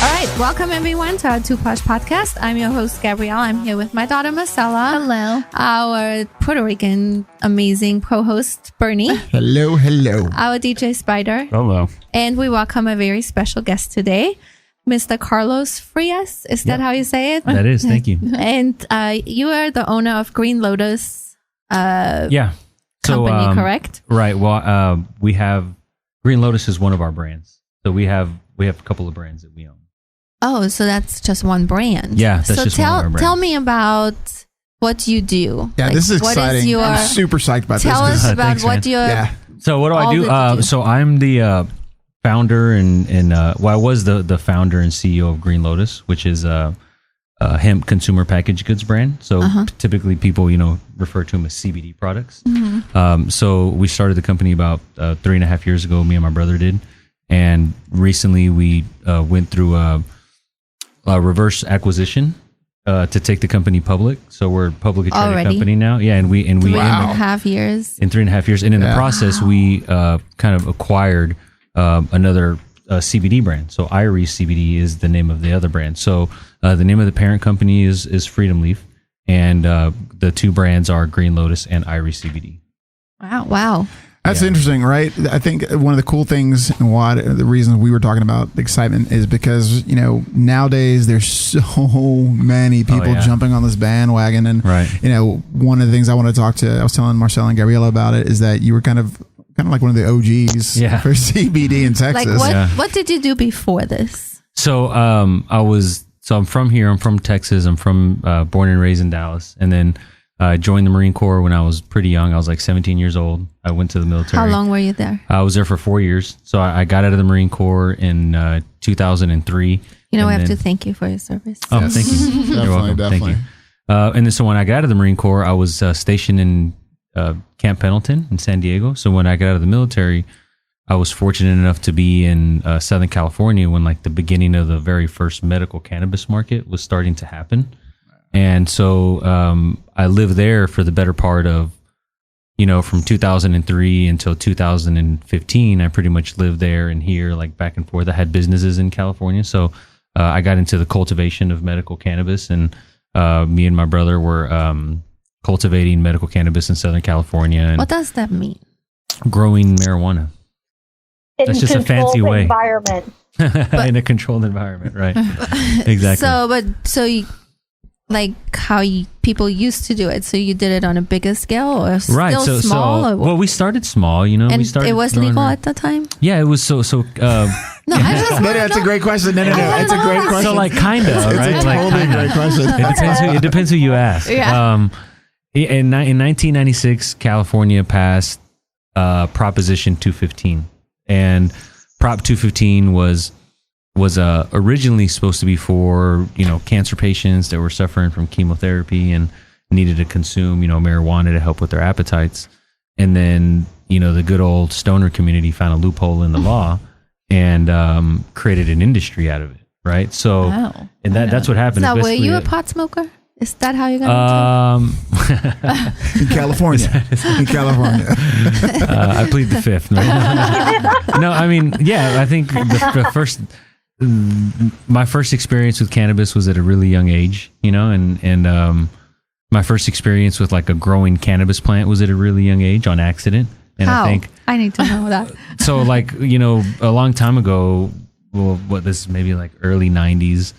All right, welcome everyone to our Posh podcast. I'm your host, Gabrielle. I'm here with my daughter, Marcella. Hello. Our Puerto Rican amazing co-host, Bernie. Hello, hello. Our DJ Spider. Hello. And we welcome a very special guest today, Mr. Carlos Frias. Is that how you say it? That is, thank you. And you are the owner of Green Lotus Yeah. company, correct? Right. Well, we have Green Lotus is one of our brands. So we have a couple of brands that we own. Oh, so that's just one brand. Yeah, that's so just one of our brands. Tell me about what you do. Yeah, this is exciting. I'm super psyched about tell this. us about Thanks, what man. you're... So what do I do? So I'm the founder and I was the founder and CEO of Green Lotus, which is a hemp consumer packaged goods brand. So typically people, refer to them as CBD products. So we started the company about 3.5 years ago, me and my brother did. And recently we went through a reverse acquisition to take the company public. So we're a publicly traded company now. Yeah, and we 3.5 years. In 3.5 years, and in the process, we kind of acquired another CBD brand. So Irie CBD is the name of the other brand. So the name of the parent company is Freedom Leaf, and the two brands are Green Lotus and Irie CBD. Wow. That's interesting, right? I think one of the cool things and why the reason we were talking about the excitement is because, nowadays there's so many people jumping on this bandwagon. And, one of the things I was telling Marcella and Gabriella about it is that you were kind of like one of the OGs for CBD in Texas. Like what did you do before this? So I'm from here. I'm from Texas. I'm from born and raised in Dallas. And then I joined the Marine Corps when I was pretty young. I was like 17 years old. I went to the military. How long were you there? I was there for 4 years. So I got out of the Marine Corps in 2003. We have to thank you for your service. Oh, thank you. You're welcome. Definitely. Thank you. And then so when I got out of the Marine Corps, I was stationed in Camp Pendleton in San Diego. So when I got out of the military, I was fortunate enough to be in Southern California when like the beginning of the very first medical cannabis market was starting to happen. And so I lived there for the better part of, from 2003 until 2015. I pretty much lived there and here, like back and forth. I had businesses in California. So I got into the cultivation of medical cannabis, and me and my brother were cultivating medical cannabis in Southern California. And what does that mean? Growing marijuana. That's just a fancy way. Environment. In a controlled environment, right? Exactly. So you, like how people used to do it. So you did it on a bigger scale, or still small? Well, we started small, And we started. It was legal at the time. Yeah, it was so. No, that's a great question. No, it's a great question. So like kind of, right? It's a totally great question. It depends who you ask. Yeah. In 1996, California passed Proposition 215, and Prop 215 was originally supposed to be for cancer patients that were suffering from chemotherapy and needed to consume marijuana to help with their appetites. And then the good old stoner community found a loophole in the law and created an industry out of it, right? So and that's what happened. Now, were you a pot smoker? Is that how you got into in California? In California. I plead the fifth. No, I mean, I think my first experience with cannabis was at a really young age, and my first experience with like a growing cannabis plant was at a really young age on accident. And how? I need to know that. So like, a long time ago, this is maybe like early 90s,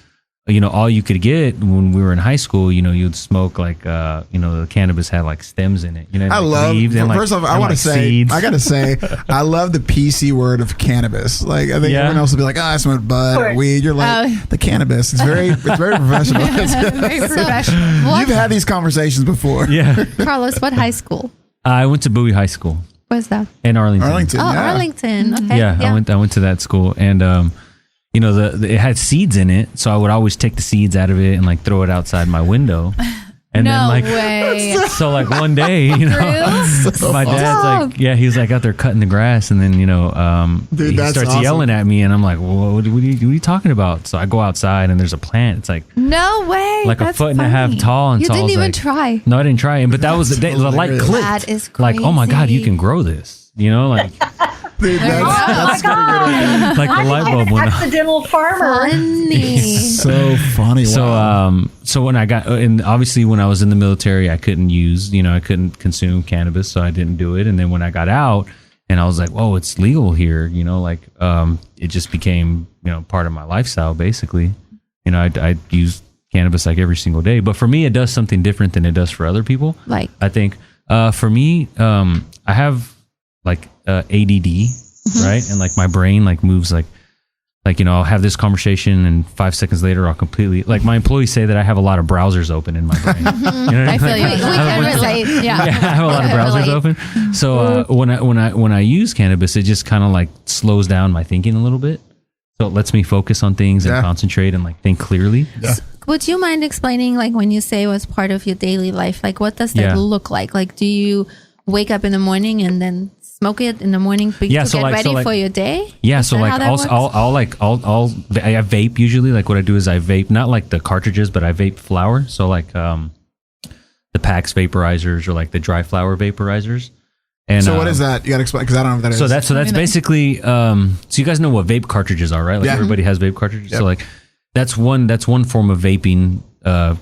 all you could get when we were in high school, you'd smoke like, the cannabis had like stems in it. I love, first off, I want to say, I got to say, I love the PC word of cannabis. Like, I think everyone else will be like, I smoke bud or weed. You're like, the cannabis. It's very professional. Very professional. You've had these conversations before. Yeah. Carlos, what high school? I went to Bowie High School. Where's that? In Arlington. Arlington. Okay. Yeah, I went to that school, and it had seeds in it, so I would always take the seeds out of it and like throw it outside my window. And no then like way. So like one day, my dad's like, he was like out there cutting the grass, and then Dude, he starts awesome. yelling at me, and I'm like, well, what are you talking about? So I go outside, and there's a plant. It's like no way, like that's a foot and a half tall. And you so didn't even like, try. No, I didn't try. But that was the day. The light clicked. That is crazy. Like, oh my god, you can grow this. Like. Dude, that's God. Like the light bulb went off. Accidental farmer. So funny. Wow. So when I got, and obviously when I was in the military, I couldn't consume cannabis, so I didn't do it. And then when I got out, and I was like, whoa, it's legal here, it just became, part of my lifestyle, basically. I use cannabis like every single day. But for me, it does something different than it does for other people. Like? I think for me, I have like ADD, right? And like my brain like moves like I'll have this conversation and 5 seconds later I'll completely, like my employees say that I have a lot of browsers open in my brain. You know what I mean? I feel you. We can relate. Yeah. I have a lot of browsers open. So when I use cannabis, it just kind of like slows down my thinking a little bit. So it lets me focus on things and concentrate and like think clearly. Yeah. Would you mind explaining, like when you say it was part of your daily life, like what does that look like? Like, do you wake up in the morning and then smoke it in the morning to get ready for your day? Yeah, so like I vape usually. Like what I do is I vape, not like the cartridges, but I vape flower. So like the PAX vaporizers or like the dry flower vaporizers. And so what is that? You got to explain, because I don't know what that is. So that's basically so you guys know what vape cartridges are, right? Like everybody has vape cartridges. Yep. So like that's one form of vaping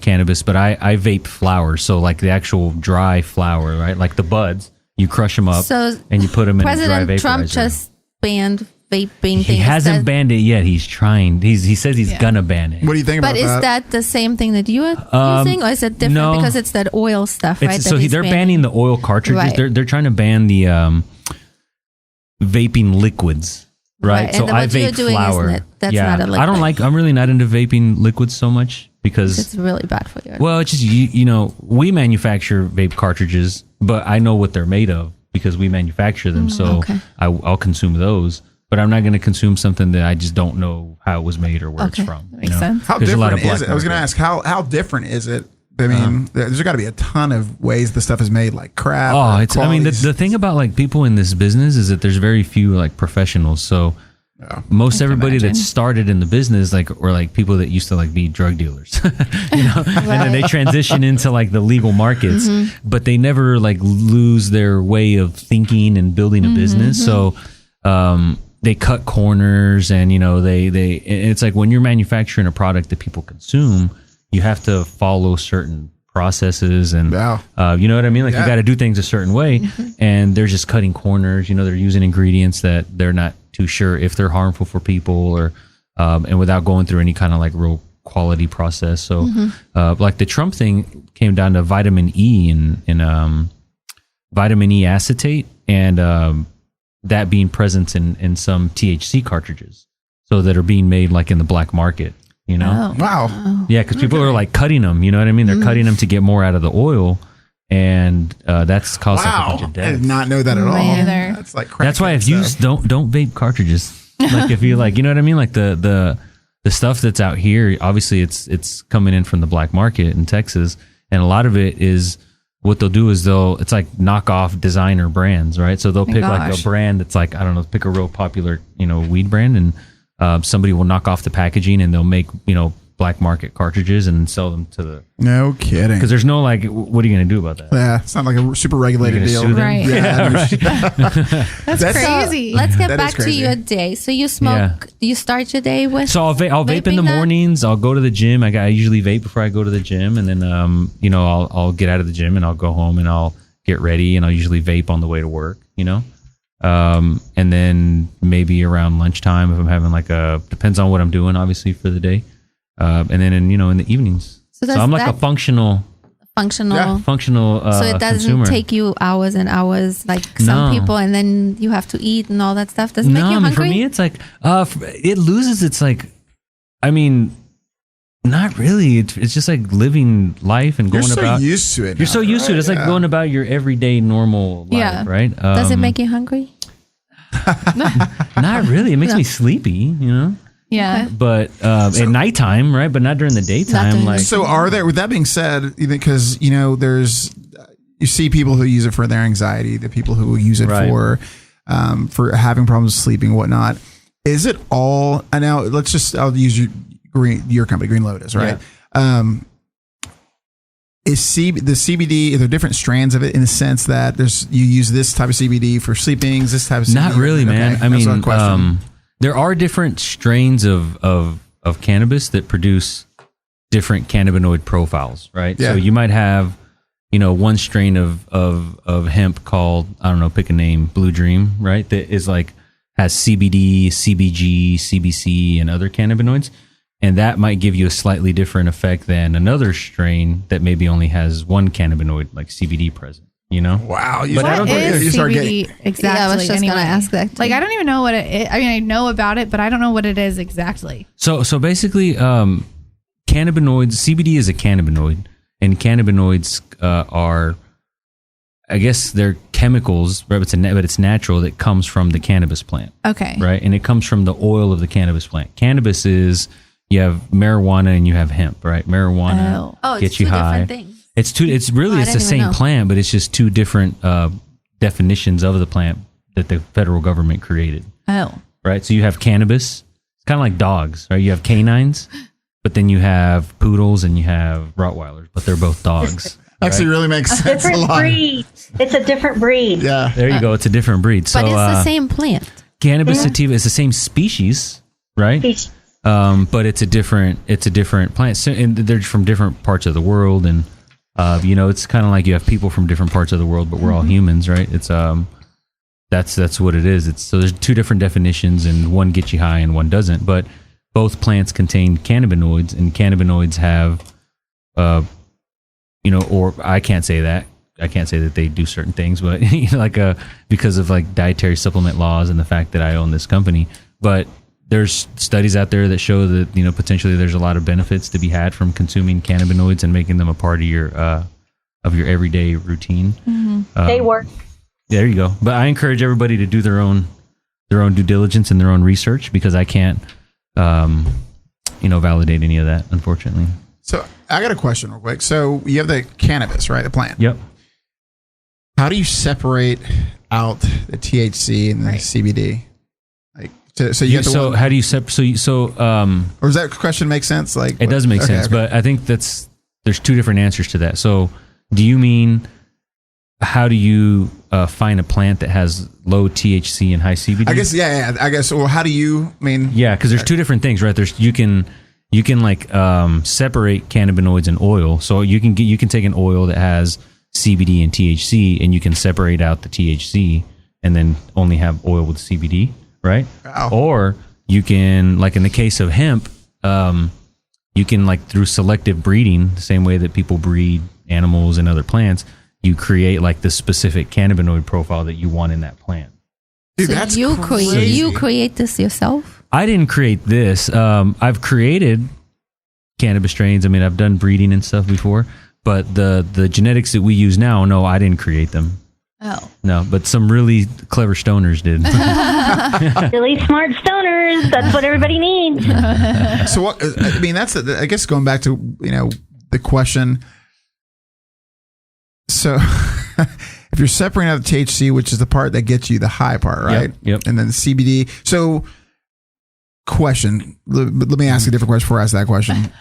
cannabis, but I vape flowers. So like the actual dry flower, right? Like the buds. You crush them up and you put them in a dry vaporizer. President Trump just banned vaping. He hasn't banned it yet. He's trying. He says he's gonna ban it. What do you think about that? But is that the same thing that you are using, or is it different because it's that oil stuff, right? So they're banning the oil cartridges. Right. They're trying to ban the vaping liquids, right? So I vape flower. That's not a liquid. I'm really not into vaping liquids so much because it's really bad for you. Well, it's just we manufacture vape cartridges, but I know what they're made of because we manufacture them. So I'll consume those, but I'm not going to consume something that I just don't know how it was made or where it's from. That makes sense. How different is it? I was going to ask, how different is it? I mean, there's got to be a ton of ways the stuff is made, like crap. Oh, the thing about like people in this business is that there's very few like professionals. So most everybody that started in the business or like people that used to like be drug dealers, and then they transition into like the legal markets, but they never like lose their way of thinking and building a business. So they cut corners, and it's like when you're manufacturing a product that people consume, you have to follow certain processes and you know what I mean? Like you got to do things a certain way, and they're just cutting corners. They're using ingredients that they're not too sure if they're harmful for people or and without going through any kind of like real quality process. So like the Trump thing came down to vitamin E and vitamin E acetate and that being present in some THC cartridges, so that are being made like in the black market. Wow. Yeah, because people are like cutting them. You know what I mean? They're cutting them to get more out of the oil, and that's caused like a bunch of deaths. I did not know that at all. That's like crack. That's why if you don't vape cartridges. Like if you like, you know what I mean? Like the stuff that's out here, obviously it's coming in from the black market in Texas, and a lot of it is what they'll do is it's like knockoff designer brands, right? So they'll pick like a brand that's like, I don't know, pick a real popular weed brand, and somebody will knock off the packaging and they'll make black market cartridges and sell them to the... No kidding. Because there's no like, what are you going to do about that? Yeah, it's not like a super regulated deal. Right. Yeah, That's crazy. So let's get back to your day. So you smoke, you start your day with... So I'll vape in the mornings. I'll go to the gym. I usually vape before I go to the gym, and then, I'll get out of the gym and I'll go home and I'll get ready, and I'll usually vape on the way to work, and then maybe around lunchtime if I'm having depends on what I'm doing, obviously, for the day. And then in the evenings. So I'm like a functional. So it doesn't consumer. Take you hours and hours like some people, and then you have to eat and all that stuff. Does it make you hungry? For me, it's like it loses its like. I mean, not really. It's just like living life and going about. You're so used to it. You're so used to it. It's like going about your everyday normal life, right? Does it make you hungry? Not really. It makes me sleepy. Yeah, but at nighttime, right? But not during the daytime. So, are there? With that being said, because there's you see people who use it for their anxiety, the people who use it for having problems sleeping, and whatnot. Is it all? And now I'll use your company, Green Lotus, right? Yeah. Is the CBD, are there different strands of it in the sense that you use this type of CBD for sleepings, this type of CBD? Not really, man. I mean, there are different strains of cannabis that produce different cannabinoid profiles, right? Yeah. So you might have, one strain of hemp called, I don't know, pick a name, Blue Dream, right? That is has CBD, CBG, CBC, and other cannabinoids. And that might give you a slightly different effect than another strain that maybe only has one cannabinoid, like CBD present, Wow. But I don't think you start getting exactly. Yeah, I was just going to ask that too. I don't even know what it is. I mean, I know about it, but I don't know what it is exactly. So basically, cannabinoids, CBD is a cannabinoid, and cannabinoids are, I guess they're chemicals, right? But it's natural that comes from the cannabis plant. Okay. Right? And it comes from the oil of the cannabis plant. Cannabis is, you have marijuana and you have hemp, right? Marijuana gets you high. It's the same plant, but it's just two different definitions of the plant that the federal government created. Oh. Right? So you have cannabis. It's kind of like dogs, right? You have canines, but then you have poodles and you have Rottweilers, but they're both dogs. Actually, really makes sense. Different breed. It's a different breed. Yeah. There you go. It's a different breed. So, but it's the same plant. Cannabis sativa is the same species, right? But it's a different plant. So, and they're from different parts of the world, and it's kind of like you have people from different parts of the world, but we're all humans, right? It's that's what it is. So there's two different definitions, and one gets you high and one doesn't. But both plants contain cannabinoids, and cannabinoids have, or I can't say that. I can't say that they do certain things, but because of dietary supplement laws and the fact that I own this company. But there's studies out there that show that potentially there's a lot of benefits to be had from consuming cannabinoids and making them a part of your everyday routine. Mm-hmm. They work. There you go. But I encourage everybody to do their own due diligence and their own research, because I can't validate any of that, unfortunately. So I got a question real quick. So you have the cannabis, right? The plant. Yep. How do you separate out the THC and the CBD? How do you separate? Or does that question make sense? It does make sense, but I think there's two different answers to that. So, do you mean how do you find a plant that has low THC and high CBD? I guess, yeah. I guess. Well, how do you mean? Yeah, because there's two different things, right? You can separate cannabinoids and oil. So you can take an oil that has CBD and THC, and you can separate out the THC and then only have oil with CBD, right? Wow. Or you can, in the case of hemp, you can through selective breeding, the same way that people breed animals and other plants, you create the specific cannabinoid profile that you want in that plant. Dude, that's crazy. You create this yourself? I didn't create this. I've created cannabis strains. I mean, I've done breeding and stuff before, but the genetics that we use now, no, I didn't create them. Oh. No, but some really clever stoners did. Really smart stoners. That's what everybody needs. So what, I mean, I guess going back to, the question. So if you're separating out the THC, which is the part that gets you the high part, right? Yep. And then the CBD. So question, let me ask a different question before I ask that question.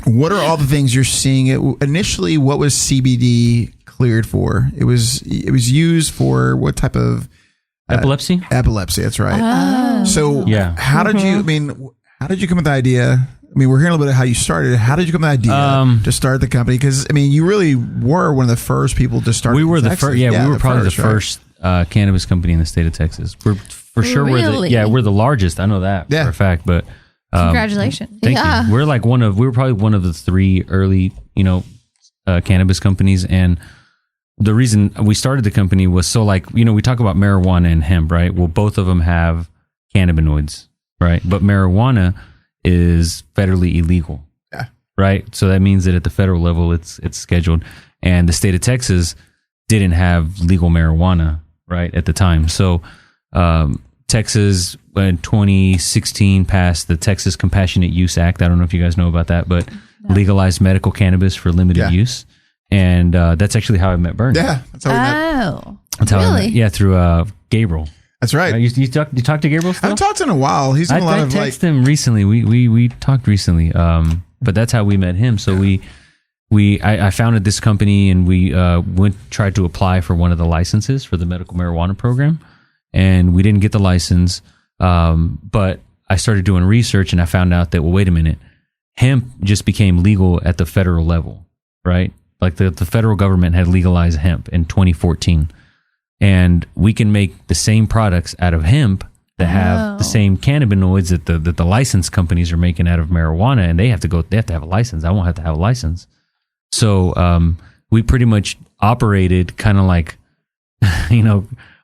What are all the things you're seeing? Initially, what was CBD cleared for? It was used for what type of epilepsy? Epilepsy, that's right. Oh. So how did you? I mean, how did you come with the idea? I mean, we're hearing a little bit of how you started. How did you come with the idea to start the company? Because I mean, you really were one of the first people to start. We were the first. Yeah, we were probably the first cannabis company in the state of Texas. We're for sure. Really? We're the largest. I know that for a fact. But congratulations! Thank you. We're we were probably one of the three early, cannabis companies. And the reason we started the company was so we talk about marijuana and hemp, right? Well, both of them have cannabinoids, right? But marijuana is federally illegal. Yeah. Right. So that means that at the federal level, it's scheduled, and the state of Texas didn't have legal marijuana right at the time. So Texas in 2016 passed the Texas Compassionate Use Act. I don't know if you guys know about that, but legalized medical cannabis for limited use. And that's actually how I met Bernie. Yeah, that's how we met. Oh, that's how I met, through Gabriel. That's right. You talk to Gabriel still? I haven't talked to him in a while. He's in a lot of I texted him recently. We talked recently. But that's how we met him. So we I founded this company, and we tried to apply for one of the licenses for the medical marijuana program, and we didn't get the license. But I started doing research, and I found out that, well, wait a minute, hemp just became legal at the federal level, right? Like the federal government had legalized hemp in 2014, and we can make the same products out of hemp that have the same cannabinoids that the license companies are making out of marijuana, and they have to have a license. I won't have to have a license. So we pretty much operated kind of like,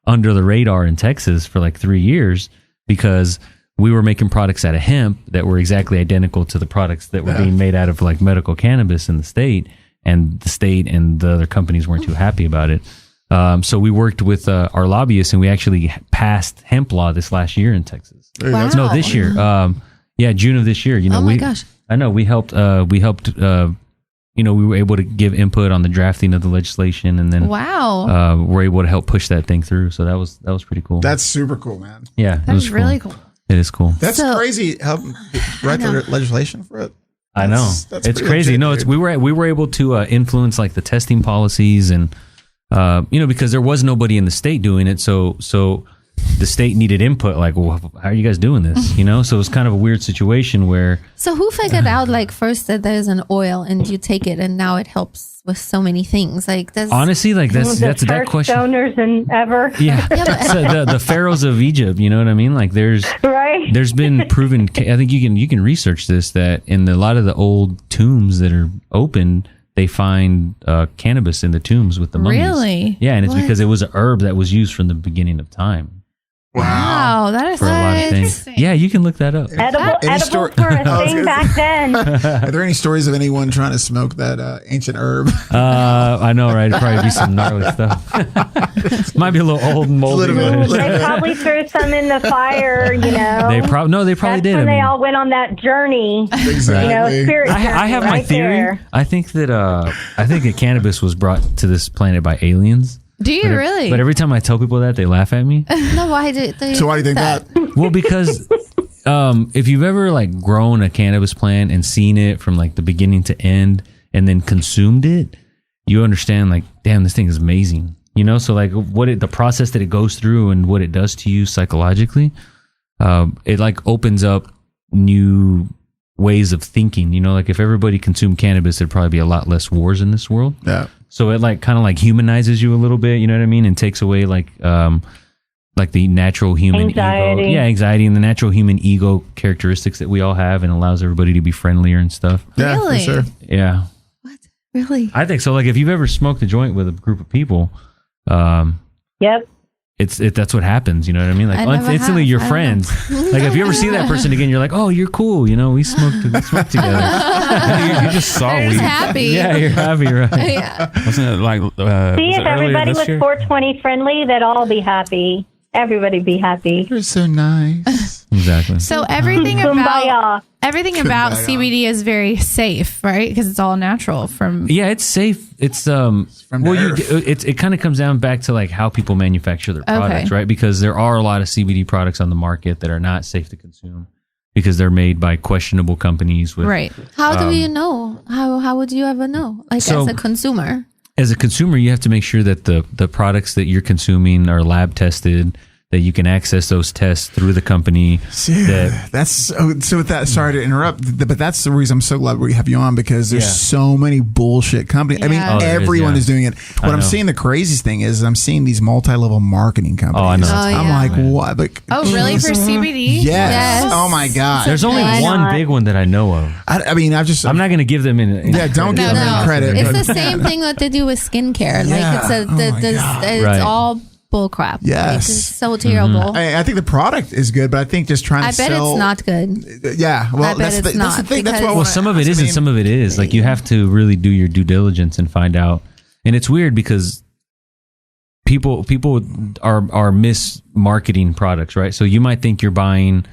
under the radar in Texas for like 3 years, because we were making products out of hemp that were exactly identical to the products that were being made out of like medical cannabis in the state, and the state and the other companies weren't too happy about it. So we worked with our lobbyists, and we actually passed hemp law this last year in Texas. Wow. No, this year. June of this year. Oh my gosh. I know we helped. We were able to give input on the drafting of the legislation, and then we're able to help push that thing through. So that was pretty cool. That's super cool, man. Yeah, that's really cool. It is cool. That's crazy. Help write the legislation for it. I know. It's crazy. Legit, we were able to influence like the testing policies, and because there was nobody in the state doing it, so the state needed input. Like, well, how are you guys doing this? So it was kind of a weird situation where. So who figured out like first that there's an oil and you take it and now it helps with so many things? Like, honestly, like that's that question. Stoners and ever. Yeah, so the pharaohs of Egypt. You know what I mean? Like there's been proven. I think you can research this, that in a lot of the old tombs that are open, they find cannabis in the tombs with the mummies. Really? Yeah, and it's because it was a herb that was used from the beginning of time. Wow, that is for a lot of things. Yeah, you can look that up. Edible for a thing back then. Are there any stories of anyone trying to smoke that ancient herb? I know, right? It'd probably be some gnarly stuff. Might be a little old and moldy. They probably threw some in the fire, They probably That's did. when they all went on that journey. Exactly. Spirit journey. I have my theory. There. I think that cannabis was brought to this planet by aliens. Do you really? But every time I tell people that, they laugh at me. No, why do they? So why do you think that? Well, because if you've ever like grown a cannabis plant and seen it from like the beginning to end, and then consumed it, you understand like, damn, this thing is amazing. So like the process that it goes through and what it does to you psychologically, it like opens up new ways of thinking. Like if everybody consumed cannabis, there'd probably be a lot less wars in this world. Yeah. So it like kind of like humanizes you a little bit, you know what I mean, and takes away like the natural human ego, anxiety, and the natural human ego characteristics that we all have, and allows everybody to be friendly and stuff. Yeah, Really? for sure. Yeah, What? Really? I think so. Like if you've ever smoked a joint with a group of people, Yep. that's what happens. You know what I mean? Like I never instantly have. you're I don't friends. Like if you ever see that person again, you're like, oh, you're cool. We smoked together. you just saw They're weed. just happy. Yeah, you're happy, right? Yeah. Wasn't it like See, was if it earlier everybody this was year? 420 friendly, they'd all be happy. Everybody be happy. You're so nice. Exactly. So everything Kumbaya. about Kumbaya. CBD is very safe, right? Because it's all natural from. Yeah, it's safe. It's from the earth. it kind of comes down back to like how people manufacture their products, right? Because there are a lot of CBD products on the market that are not safe to consume because they're made by questionable companies. With, Right. How do you know? How would you ever know? Like So- as a consumer. As a consumer, you have to make sure that the products that you're consuming are lab tested, that you can access those tests through the company. That's so with that, sorry to interrupt, but that's the reason I'm so glad we have you on, because there's so many bullshit companies. I mean, Yeah. everyone is doing it. What I'm know. seeing, the craziest thing is I'm seeing these multi-level marketing companies. Oh, I know. I'm yeah. like, what? Like, Oh, really? For CBD? Yes. Yes. Oh my god. There's only Why one not? big one that I know of. I mean, I'm not going to give them any. Yeah, don't give them any credit. It's but- the same thing that they do with skincare. Yeah. Like it's it's Right. all bull crap. Yes. Like, it's so terrible. I think the product is good, but I think just trying to I bet sell. it's not good. Yeah, well, I bet that's it's the not, thing. That's because- what I Well, wanna- some of it I is mean, and some of it is. Like you have to really do your due diligence and find out. And it's weird because people are mismarketing products, right? So you might think you're buying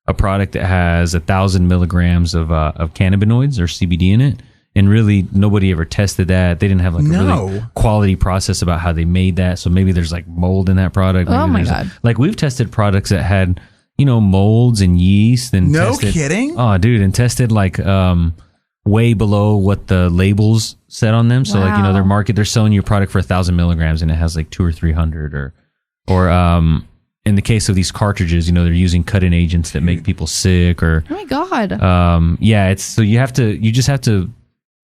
a product that has 1,000 milligrams of cannabinoids or CBD in it, and really nobody ever tested that. They didn't have like a really quality process about how they made that. So maybe there's like mold in that product. Maybe Oh my there's God. Like we've tested products that had molds and yeast and No tested, kidding? Oh, dude, and tested like way below what the labels said on them. So like, you know, they're selling your product for 1,000 milligrams and it has like 200 or 300 or in the case of these cartridges, you know, they're using cut-in agents that make people sick or. Oh my God. You just have to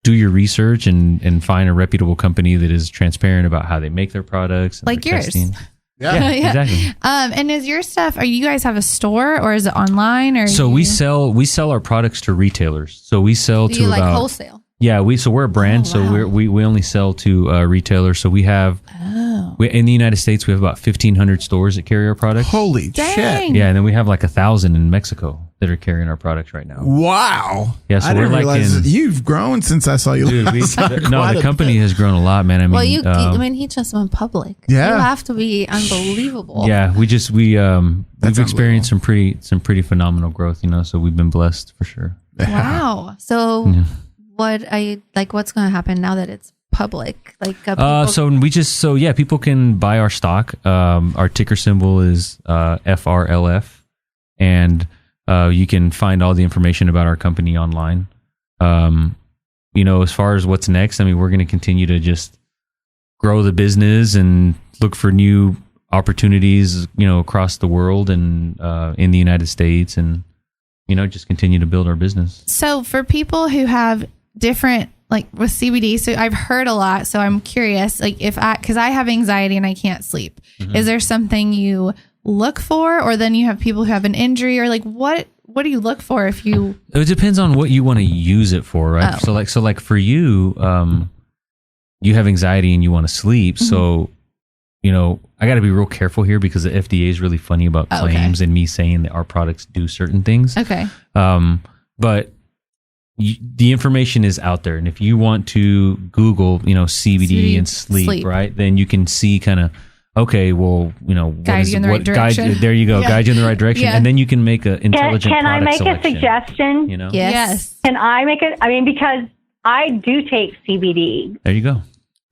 do your research and find a reputable company that is transparent about how they make their products. And like yours. Testing. Yeah, exactly. And is your stuff, you guys have a store or is it online or? So we sell our products to retailers. So we sell to like wholesale. Yeah, we're a brand, so we only sell to retailers. So we have in the United States we have about 1,500 stores that carry our products. Holy shit! Yeah, and then we have like 1,000 in Mexico that are carrying our products right now. Wow! Yeah, so I didn't we're realize you've grown since I saw you. Dude, the company has grown a lot, man. I mean, he just went public. Yeah, you have to be unbelievable. Yeah, we've experienced some pretty phenomenal growth, you know. So we've been blessed for sure. Wow! So. Yeah. What are you like? What's going to happen now that it's public? Like, people can buy our stock. Our ticker symbol is FRLF, and you can find all the information about our company online. You know, as far as what's next, I mean, we're going to continue to just grow the business and look for new opportunities, you know, across the world and in the United States, and you know, just continue to build our business. So for people who have different, like with CBD, so I've heard a lot, so I'm curious, like because I have anxiety and I can't sleep. Mm-hmm. Is there something you look for, or then you have people who have an injury, or like what do you look for if you? It depends on what you want to use it for, right? Oh. So like for you, you have anxiety and you want to sleep, mm-hmm. So you know, I got to be real careful here because the FDA is really funny about claims and me saying that our products do certain things. Okay. But the information is out there. And if you want to Google, you know, CBD and sleep, right? Then you can see kind of, okay, well, you know, guide you in the right direction. There you go. Yeah. Guide you in the right direction. Yeah. And then you can make an intelligent Can I make selection, a suggestion? You know? Yes. Can I make it? I mean, because I do take CBD. There you go.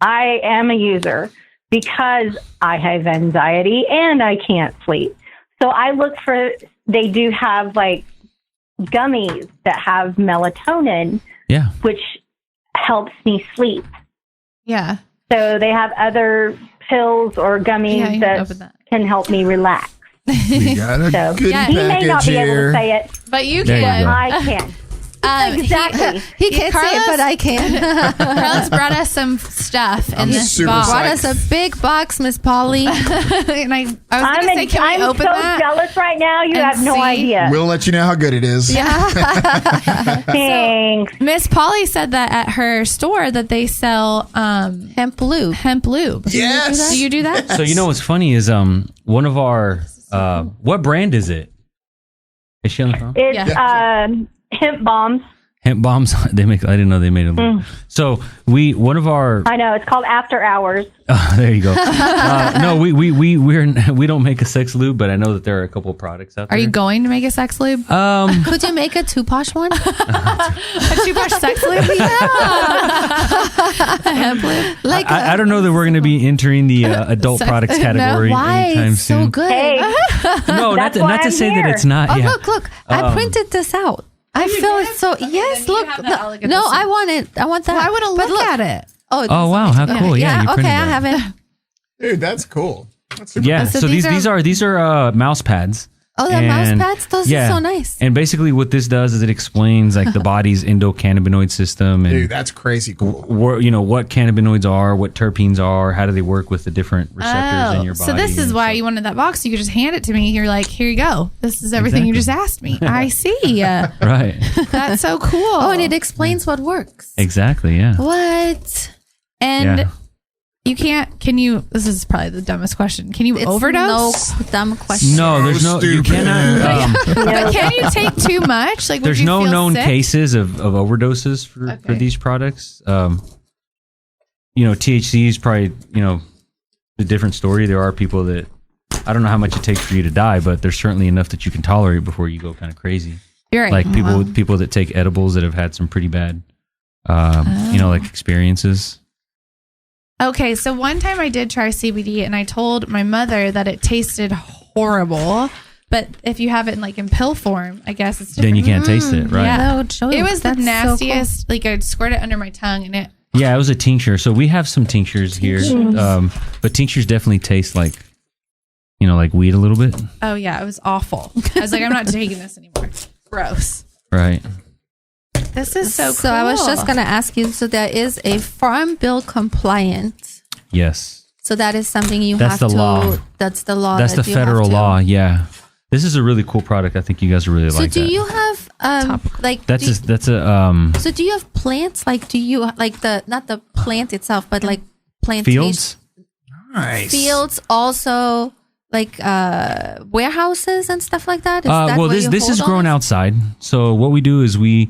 I am a user. Because I have anxiety and I can't sleep. So I look for, they do have like gummies that have melatonin, which helps me sleep. Yeah. So they have other pills or gummies that can help me relax. We got a good package he may not be able to say it, but you can. I can. Exactly. He can't say it, but I can. Carlos brought us some stuff in this box. Brought us a big box, Miss Polly. And I was going to say, can we open that? I'm so jealous right now. You have no idea. We'll let you know how good it is. Yeah. Thanks. Miss Polly said that at her store that they sell Hemp Loop. Hemp Loop. Yes. Do you do that? So you know what's funny is one of our what brand is it? Is she on the phone? It's Hemp Bombs. Hemp Bombs. They make. I didn't know they made a loop. So one of our. I know it's called After Hours. There you go. No, we don't make a sex lube, but I know that there are a couple of products out there. Are you going to make a sex lube? Could you make a Posh one? A Posh sex lube? Hemp lube. Like I don't know that we're going to be entering the adult products category anytime soon. So good. Hey, no, not to say that it's not. Oh, look! I printed this out. I feel it so. Yes, look. No, I want it. I want that. Well, I want to look at it. Oh wow, how cool! Yeah, okay, I have it. Dude, that's cool. That's cool. So these are mouse pads. Oh, the mouse pads? Those are so nice. And basically what this does is it explains like the body's endocannabinoid system. And dude, that's crazy cool. What cannabinoids are, what terpenes are, how do they work with the different receptors in your body. So this is why you wanted that box. You could just hand it to me. You're like, here you go. This is everything you just asked me. I see. Right. That's so cool. Oh, and it explains what works. Exactly, yeah. What? And you can't, this is probably the dumbest question. Can you overdose? No dumb question. No, there's no, you cannot. But can you take too much? Like, there's no known cases of overdoses for these products. THC is probably, a different story. There are people that, I don't know how much it takes for you to die, but there's certainly enough that you can tolerate before you go kind of crazy. You're right. Like people that take edibles that have had some pretty bad, experiences. Okay, so one time I did try CBD and I told my mother that it tasted horrible. But if you have it in pill form, I guess it's different. Then you can't taste it, right? Yeah. No, It was the nastiest. So cool. Like I'd squirt it under my tongue and it. Yeah, it was a tincture. So we have some tinctures here, but tinctures definitely taste like, like weed a little bit. Oh yeah, it was awful. I was like, I'm not taking this anymore. Gross. Right. This is so cool. So I was just gonna ask you. So there is a Farm Bill compliant. Yes. So that is something you That's have the to. law. That's the law. That's that the you have federal to- law. Yeah. This is a really cool product. I think you guys will really like that. So do you have So do you have plants? Like do you like not the plant itself, but like plantation fields? Nice. Fields also like warehouses and stuff like that? Is that well, where this you is hold grown all outside. So what we do is we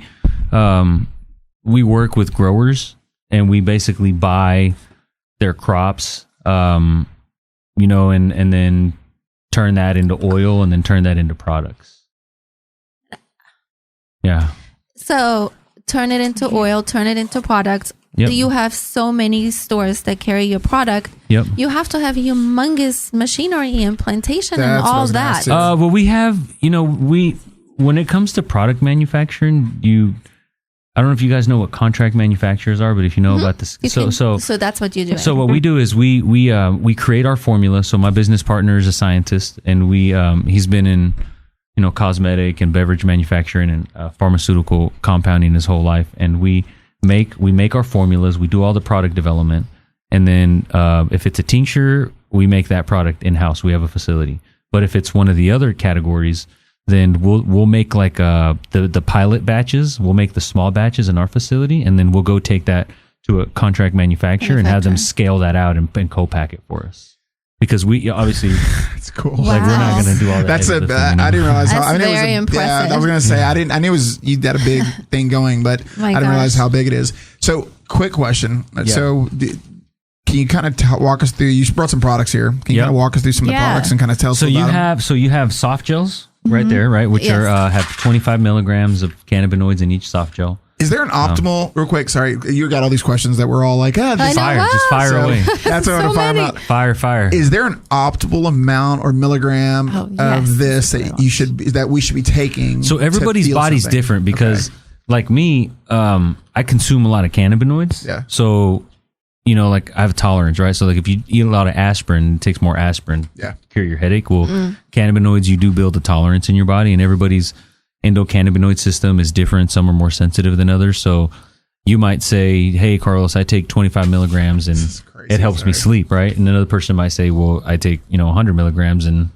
work with growers and we basically buy their crops, and then turn that into oil and then turn that into products. Yeah. So turn it into oil, turn it into products. Yep. You have so many stores that carry your product. Yep. You have to have humongous machinery and plantation That's and what I all was gonna that. say. Well, we have, when it comes to product manufacturing, I don't know if you guys know what contract manufacturers are, but if you know about this, So that's what you do. So what we do is we create our formula. So my business partner is a scientist, and he's been in cosmetic and beverage manufacturing and pharmaceutical compounding his whole life, and we make our formulas. We do all the product development, and then if it's a tincture, we make that product in house. We have a facility. But if it's one of the other categories, then we'll make like the pilot batches. We'll make the small batches in our facility, and then we'll go take that to a contract manufacturer and have them scale that out and co-pack it for us. Because we obviously, it's cool. Like we're not going to do all that. That's heavy lifting, I didn't realize how. That's I mean, very impressive. Yeah, I was going to say I knew it was you had a big thing going, but I didn't realize how big it is. So, quick question. Yeah. So, can you kind of walk us through? You brought some products here. Can you kind of walk us through some of the products and kind of tell us about them? So you have soft gels right there, right? Which are have 25 milligrams of cannabinoids in each soft gel. Is there an optimal, real quick, sorry, you got all these questions that we're all like, just fire away. That's what I want to find out. Fire. Is there an optimal amount or milligram of this that we should be taking? So everybody's body's different because like me, I consume a lot of cannabinoids. Yeah. So, like I have a tolerance, right? So like if you eat a lot of aspirin, it takes more aspirin to cure your headache. Well, cannabinoids, you do build a tolerance in your body, and everybody's endocannabinoid system is different. Some are more sensitive than others. So you might say, hey, Carlos, I take 25 milligrams and it helps me sleep, right? And another person might say, well, I take, 100 milligrams and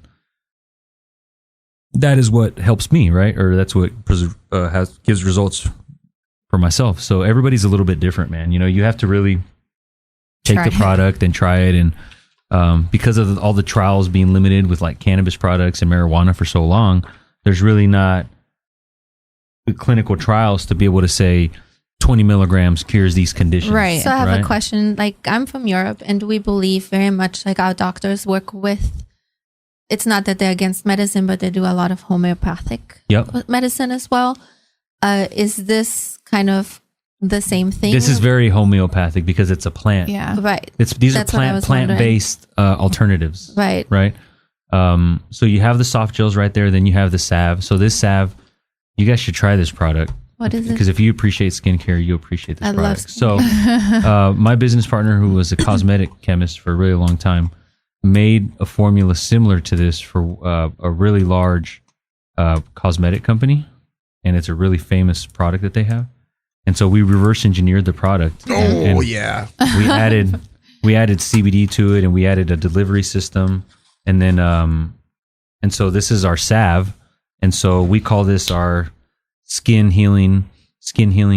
that is what helps me, right? Or that's what gives results for myself. So everybody's a little bit different, man. You have to really take the product and try it. And because of all the trials being limited with like cannabis products and marijuana for so long, there's really not clinical trials to be able to say 20 milligrams cures these conditions. Right. So I have a question. Like I'm from Europe and we believe very much like our doctors work with, it's not that they're against medicine, but they do a lot of homeopathic medicine as well. Is this kind of the same thing? This is very homeopathic because it's a plant. Yeah. Right. These are plant-based alternatives. Right. Right. So you have the soft gels right there. Then you have the salve. So this salve, you guys should try this product. What is it? Because if you appreciate skincare, you appreciate this product. Love skincare. So my business partner, who was a cosmetic chemist for a really long time, made a formula similar to this for a really large cosmetic company. And it's a really famous product that they have. And so we reverse engineered the product. And we added CBD to it, and we added a delivery system. And then, and so this is our salve. And so we call this our skin healing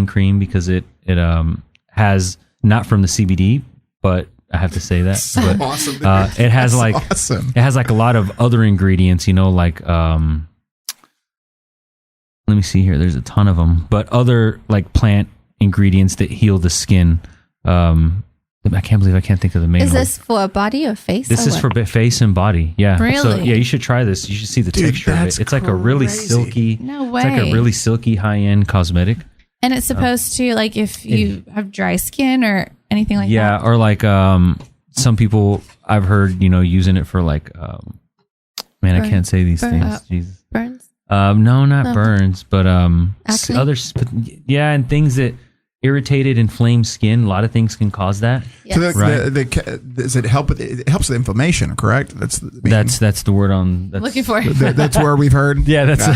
cream because it has not from the CBD, but I have to say that. So but, awesome. It has it has like a lot of other ingredients, like let me see here. There's a ton of them, but other like plant ingredients that heal the skin. I can't believe I can't think of the main. Is this for body or face? This is for face and body. Yeah. Really? So yeah, you should try this. You should see the texture of it. It's like a really silky. No way. It's like a really silky high-end cosmetic. And it's supposed to, like, if you have dry skin or anything like that. Yeah, or like some people I've heard, using it for like Man, I can't say these things. Jesus. Burns? No, not burns, but Acne? others. Yeah, and things that irritated, inflamed skin. A lot of things can cause that. Yes. So does it help with it helps with inflammation? Correct. That's the word on. Looking for that's where we've heard. Yeah, that's.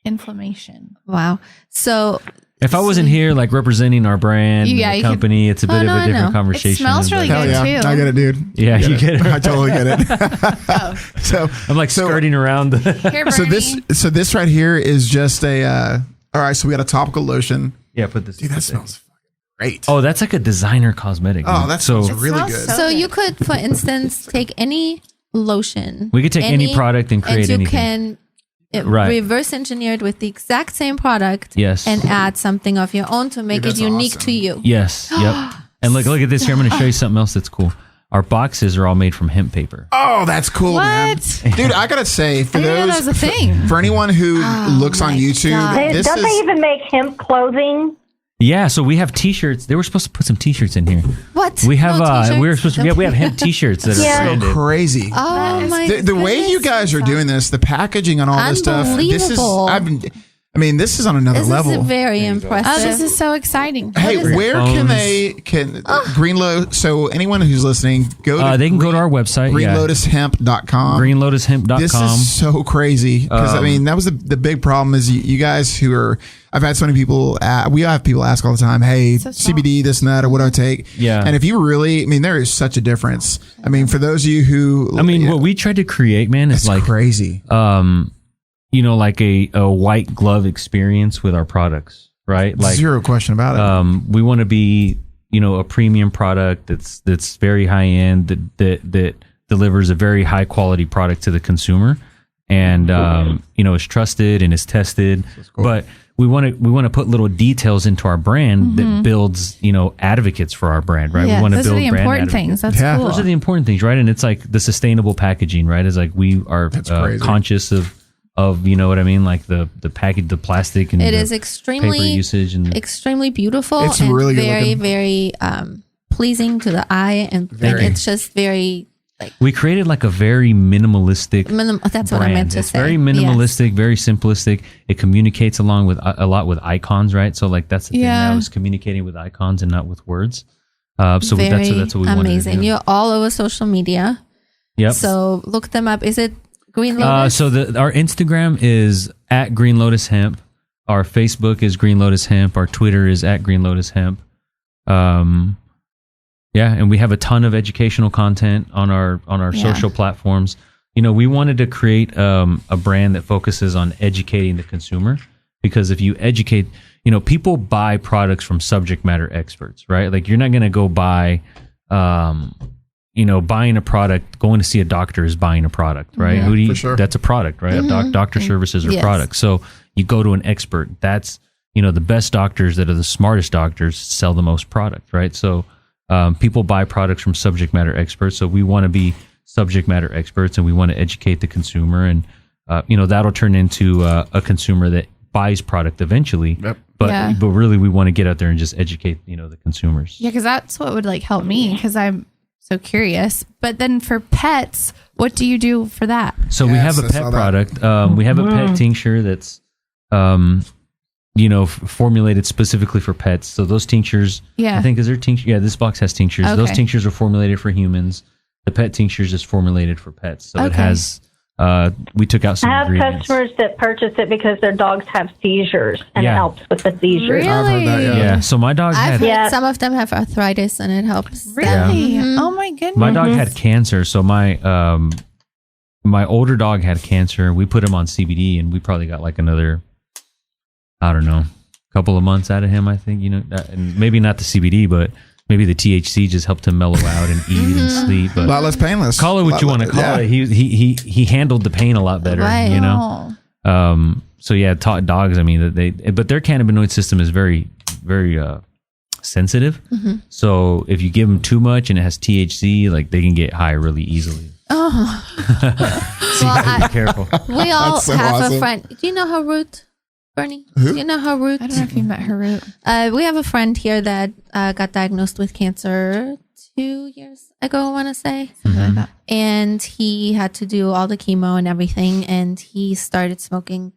inflammation. Wow. So If I wasn't here, like representing our brand, the company, it's a bit of a different conversation. It smells really good too. I get it, dude. Yeah, you get it. I totally get it. So I'm like skirting around. So this right here is just a. All right, so we got a topical lotion. Yeah, put this. Dude, that smells fucking great. Oh, that's like a designer cosmetic. Oh, that smells really good. So you could, for instance, take any lotion. We could take any product and create anything. And you can reverse engineer it with the exact same product. Yes. And add something of your own to make it unique to you. Yes. Yep. And look at this here. I'm going to show you something else that's cool. Our boxes are all made from hemp paper. Oh, that's cool, man. Dude, I gotta say, for anyone who looks on YouTube, don't they even make hemp clothing? Yeah, so we have T-shirts. They were supposed to put some T-shirts in here. What? We have we have hemp T-shirts that are branded. So crazy. Oh my! The way you guys are doing this, the packaging and all this stuff. This is. This is on another level. This is very impressive. Oh, this is so exciting. Hey, where can Green Lotus? So anyone who's listening, go to they can go to our website, greenlotushemp.com. Greenlotushemp.com. This is so crazy because that was the big problem is you guys who are. I've had so many people. We have people ask all the time, "Hey, CBD, this and that, or what do I take?" Yeah, and if you really, there is such a difference. For those of you who, what we tried to create, man, is like crazy. Like a white glove experience with our products, right? Like zero question about it. We want to be, a premium product that's very high end that delivers a very high quality product to the consumer, and is trusted and is tested. Cool. But we want to put little details into our brand that builds, advocates for our brand, right? We want to build the brand important things. That's cool. Those are the important things, right? And it's like the sustainable packaging, right? Is like we are conscious of like the package, the plastic, and it is extremely paper usage and extremely beautiful. It's and really very, very pleasing to the eye, and it's just very like we created like a very minimalistic. That's brand. What I meant to it's say. Very minimalistic, very simplistic. It communicates a lot with icons, right? So like that's the thing now is communicating with icons and not with words. That's what we wanted to do. You're all over social media. Yep. So look them up. Is it Green Lotus? So our Instagram is at Green Lotus Hemp. Our Facebook is Green Lotus Hemp. Our Twitter is at Green Lotus Hemp. And we have a ton of educational content on our social platforms. We wanted to create a brand that focuses on educating the consumer, because if you educate, people buy products from subject matter experts, right? Like you're not going to go buy buying a product, going to see a doctor is buying a product, right? Yeah, for sure. That's a product, right? Doctor services are products. So you go to an expert. That's, the best doctors that are the smartest doctors sell the most product, right? So people buy products from subject matter experts. So we want to be subject matter experts, and we want to educate the consumer, and that'll turn into a consumer that buys product eventually. Yep. But really we want to get out there and just educate, the consumers. Yeah, because that's what would like help me, because I'm so curious. But then for pets, what do you do for that? So we have a pet product. We have a pet tincture that's, formulated specifically for pets. So those tinctures, I think, is there tincture? Yeah, this box has tinctures. Okay. Those tinctures are formulated for humans. The pet tinctures is formulated for pets. So it has, we took out some ingredients. I have customers that purchase it because their dogs have seizures, and it helps with the seizures. Really? I've heard that, yeah. So my dog I've heard some of them have arthritis, and it helps. Really? Yeah. Oh my goodness. My dog had cancer. So my older dog had cancer. We put him on CBD, and we probably got like another, I don't know, couple of months out of him, I think, and maybe not the CBD, but maybe the THC just helped him mellow out and eat and sleep. But a lot less painless. Call it what you want to call it. He handled the pain a lot better, right. So yeah, dogs. But their cannabinoid system is very, very sensitive. Mm-hmm. So if you give them too much and it has THC, like they can get high really easily. Oh, so you gotta be careful. We all have a friend. Do you know Harut? Bernie, do you know Harut? I don't know if you met Harut. We have a friend here that got diagnosed with cancer 2 years ago, I want to say. Something like that. And he had to do all the chemo and everything. And he started smoking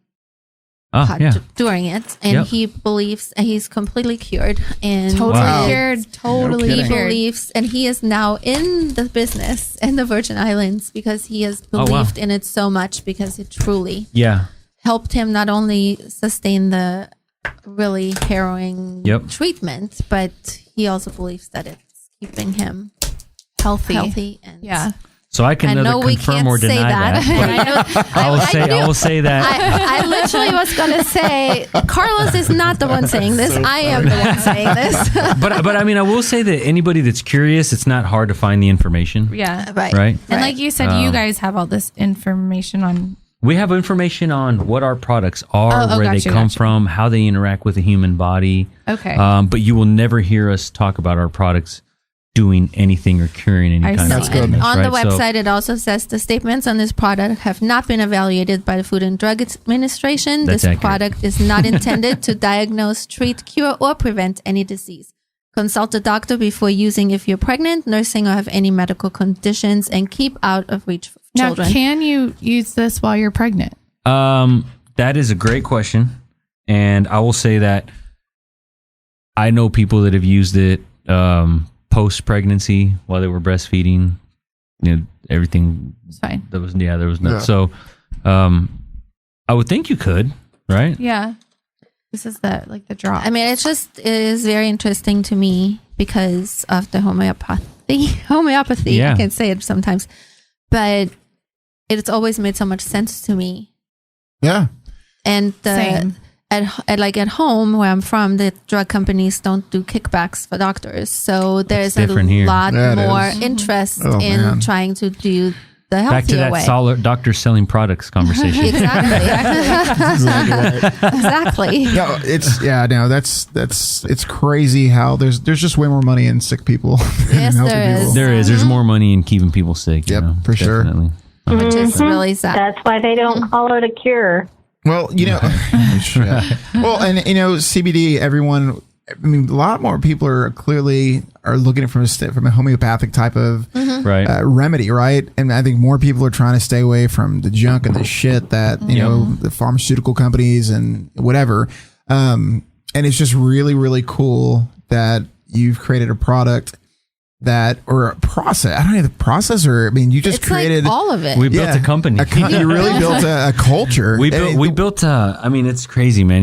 pot during it. And he believes he's completely cured. And Totally cured. Totally he believes, and he is now in the business in the Virgin Islands because he has believed in it so much, because it truly helped him not only sustain the really harrowing treatment, but he also believes that it's keeping him healthy and So I can neither confirm or deny that. I will say that. I literally was going to say, Carlos is not the one saying this. I am the one saying this. but I mean, I will say that anybody that's curious, it's not hard to find the information. Yeah. Right. And like you said, you guys have all this information on. We have information on what our products are, where they come from, how they interact with the human body. Okay. But you will never hear us talk about our products doing anything or curing any kind of illness. On the website, it also says the statements on this product have not been evaluated by the Food and Drug Administration. This product is not intended to diagnose, treat, cure, or prevent any disease. Consult a doctor before using if you're pregnant, nursing, or have any medical conditions, and keep out of reach for children. Now, can you use this while you're pregnant? That is a great question. And I will say that I know people that have used it post-pregnancy while they were breastfeeding. You know, everything. It's fine. There was no. So I would think you could, right? Yeah. This is the drop. I mean, it is very interesting to me because of the homeopathy. I can't say it sometimes, but it's always made so much sense to me. Yeah. And at home where I'm from, the drug companies don't do kickbacks for doctors, so there's a lot more interest in trying to do the healthier back to that way. solid doctors selling products conversation. Exactly. No, it's crazy how there's just way more money in sick people. Yes, there is. There's more money in keeping people sick. Yep, for sure. Which is really sad. That's why they don't call it a cure. Well, well, and CBD, everyone, I mean, a lot more people are clearly looking at it from a homeopathic type of remedy, right? And I think more people are trying to stay away from the junk and the shit that, the pharmaceutical companies and whatever. And it's just really, really cool that you've created a product or a process. I don't know the process, or I mean, you just created all of it. We built a company. You really built a culture. We built. I mean, it's crazy, man.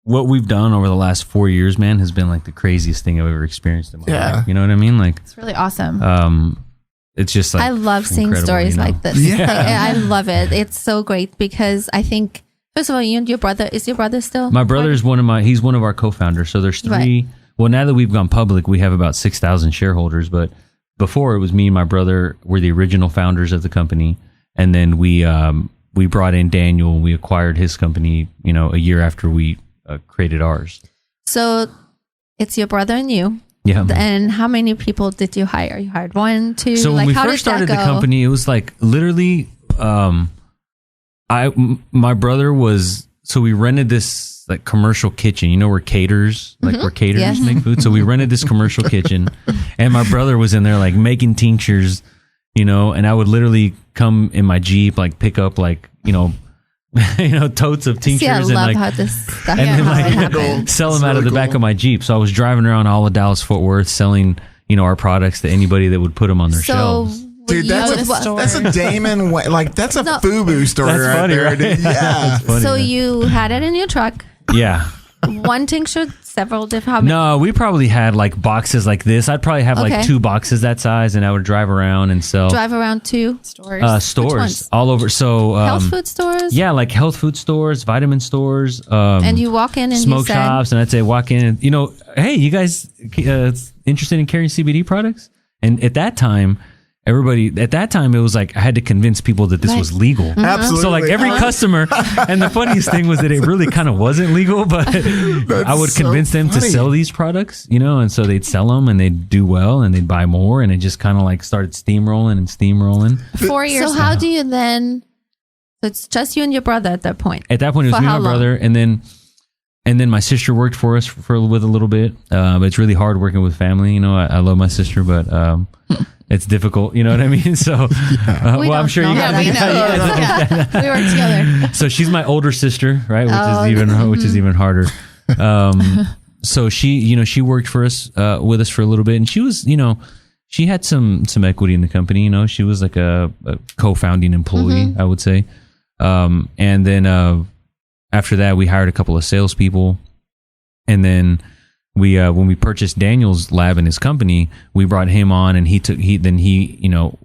What we've done over the last 4 years, man, has been like the craziest thing I've ever experienced in my life. You know what I mean? Like, it's really awesome. It's just like, I love seeing stories like this. Yeah. I love it. It's so great because I think, first of all, you and your brother, is your brother still? My brother is he's one of our co-founders. So there's three. Right. Well, now that we've gone public, we have about 6,000 shareholders. But before, it was me and my brother were the original founders of the company. And then we brought in Daniel. We acquired his company, a year after we created ours. So it's your brother and you. Yeah. And how many people did you hire? You hired 1, 2? So when we first started the company, it was like literally, my brother was, so we rented this like commercial kitchen, where caterers, where caterers make food. So we rented this commercial kitchen and my brother was in there like making tinctures, and I would literally come in my Jeep, like pick up like, totes of tinctures. I love and how this stuff and sell them out of the back of my Jeep. So I was driving around all of Dallas Fort Worth selling, our products to anybody that would put them on their shelves. Dude, that's a Damon way. Like, that's a FUBU story right funny, there. Right? Dude. Yeah. Funny, so you had it in your truck. Yeah. One tincture, several different. No, we probably had like boxes like this. I'd probably have like 2 boxes that size, and I would drive around and sell. Drive around to stores. Stores all over. So health food stores. Yeah, like health food stores, vitamin stores. And you walk in and smoke shops, and I'd say walk in, and hey, you guys interested in carrying CBD products? And at that time, it was like I had to convince people that this was legal. Mm-hmm. Absolutely. So like every customer, and the funniest thing was that it really kind of wasn't legal, but I would convince them to sell these products, and so they'd sell them and they'd do well and they'd buy more, and it just kind of like started steamrolling. 4 years. So how do you then? So it's just you and your brother at that point. At that point, it was me and my brother, and then And then my sister worked for us with a little bit. It's really hard working with family. You know, I love my sister, but it's difficult. You know what I mean? So, well, I'm sure you guys. We work together. So she's my older sister, right? Which is even harder. So she worked for us, with us for a little bit, and she was, she had some equity in the company. You know, she was like a co-founding employee, I would say. And then after that, we hired a couple of salespeople, and then we when we purchased Daniel's lab and his company, we brought him on, and he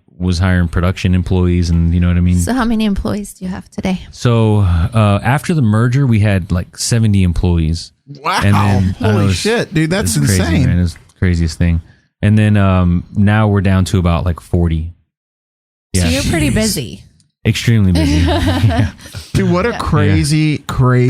was hiring production employees, and you know what I mean. So how many employees do you have today? So after the merger, we had like 70 employees. Wow! And then, holy shit, dude, that's insane. Crazy, man. It's the craziest thing. And then now we're down to about like 40. Yeah. So you're pretty busy. Extremely busy. Dude, what a crazy story.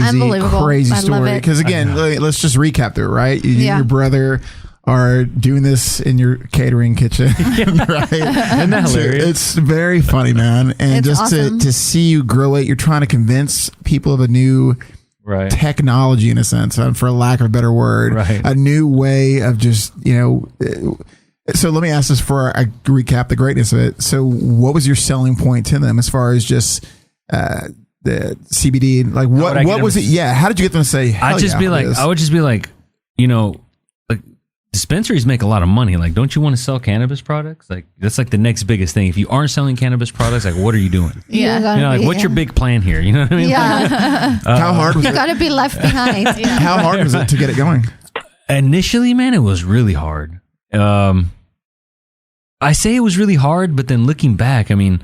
Because again, let's just recap through, right? You and your brother are doing this in your catering kitchen, right? Isn't that hilarious? It's very funny, man. And it's just awesome. to see you grow it, you're trying to convince people of a new technology, in a sense, for lack of a better word, a new way of just, so let me ask this before I recap the greatness of it. So what was your selling point to them as far as just the CBD? Like what was it? Yeah. How did you get them to say, I would just be like, like dispensaries make a lot of money. Like, don't you want to sell cannabis products? Like, that's like the next biggest thing. If you aren't selling cannabis products, like, what are you doing? Yeah. What's your big plan here? You know what I mean? Yeah. How hard was it? You got to be left behind. How hard was it to get it going? Initially, man, it was really hard. I say it was really hard, but then looking back, I mean,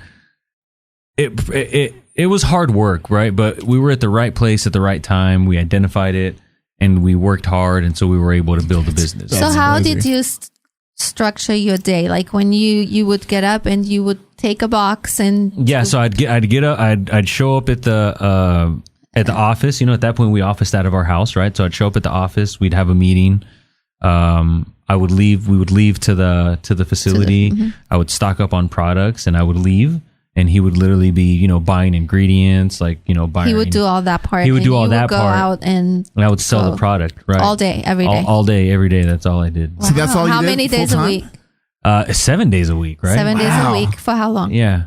it was hard work, right? But we were at the right place at the right time. We identified it, and we worked hard, and so we were able to build a business. So how did you structure your day? Like when you would get up and you would take a box and so I'd get up, I'd show up at the office. At that point we officed out of our house, right? So I'd show up at the office. We'd have a meeting. We would leave to the facility. I would stock up on products, and I would leave, and he would literally be, buying ingredients, like, buying. He would do all that part. He would do all that go part. Out and I would sell the product, right? All day, every day. All day, every day. That's all I did. Wow. See, that's all you did? How many days a week? 7 days a week, right? 7 days a week. For how long? Yeah.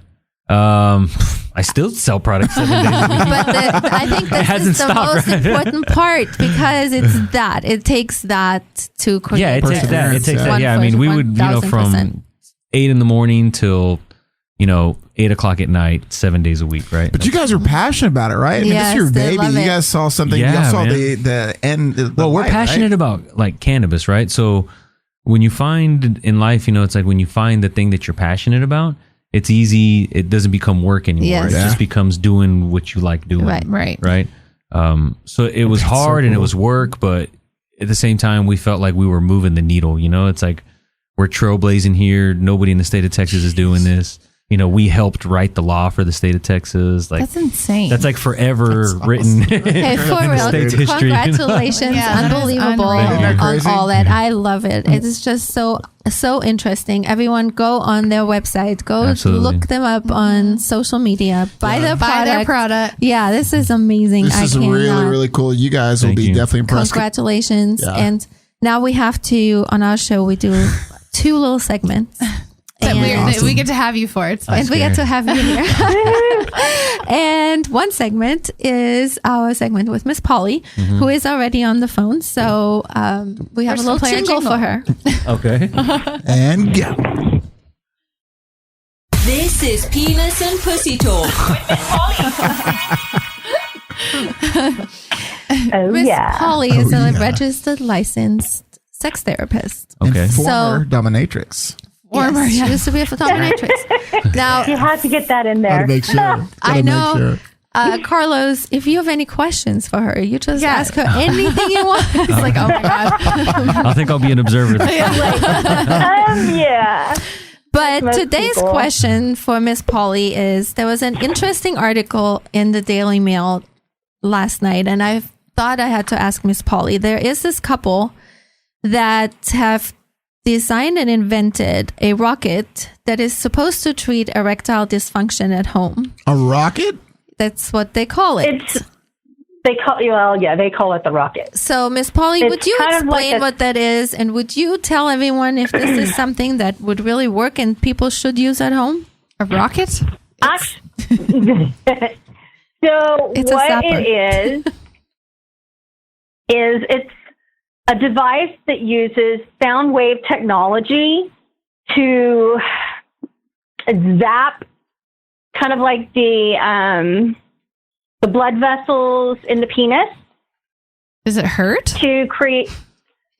I still sell products 7 days a week. But I think this is the most important part, because it takes that to create. Yeah, it takes that. Yeah, I mean, we would, from 8 in the morning till 8 o'clock at night, 7 days a week, right? But you guys are passionate about it, right? I mean, this is your baby. You guys saw something. You saw the end. Well, we're passionate about like cannabis, right? So when you find in life, it's like when you find the thing that you're passionate about, it's easy. It doesn't become work anymore. Yes. It just becomes doing what you like doing. Right. So it was hard and it was work, but at the same time, we felt like we were moving the needle. It's like we're trailblazing here. Nobody in the state of Texas is doing this. We helped write the law for the state of Texas. Like, that's insane. That's like forever written. Hey, for real. History. Congratulations. Unbelievable on all that. I love it. It is just so interesting. Everyone go on their website. Go look them up on social media. Buy their product. Yeah, this is amazing. This is really, really cool. You guys will be definitely impressed. Congratulations. Yeah. And now we have to, on our show, we do 2 little segments. That we get to have you for. We get to have you here. And one segment is our segment with Miss Polly, who is already on the phone. So we have a little jingle for her. Okay. And go. This is Penis and Pussy Talk. Miss Polly is a registered licensed sex therapist. Okay. And former dominatrix. She used to be a dominatrix. Now you have to get that in there. Gotta make sure. I know. Carlos, if you have any questions for her, you just ask her anything you want. It's like, oh my God. I think I'll be an observer. Yeah. But today's question for Miss Polly is, there was an interesting article in the Daily Mail last night, and I thought I had to ask Miss Polly. There is this couple that have designed and invented a rocket that is supposed to treat erectile dysfunction at home. A rocket? That's what they call it. They call it the rocket. So, Miss Polly, It's would you kind of explain like what that is, and would you tell everyone if this is something that would really work and people should use at home? A rocket? So what it is it's a device that uses sound wave technology to zap kind of like the blood vessels in the penis. Does it hurt? To create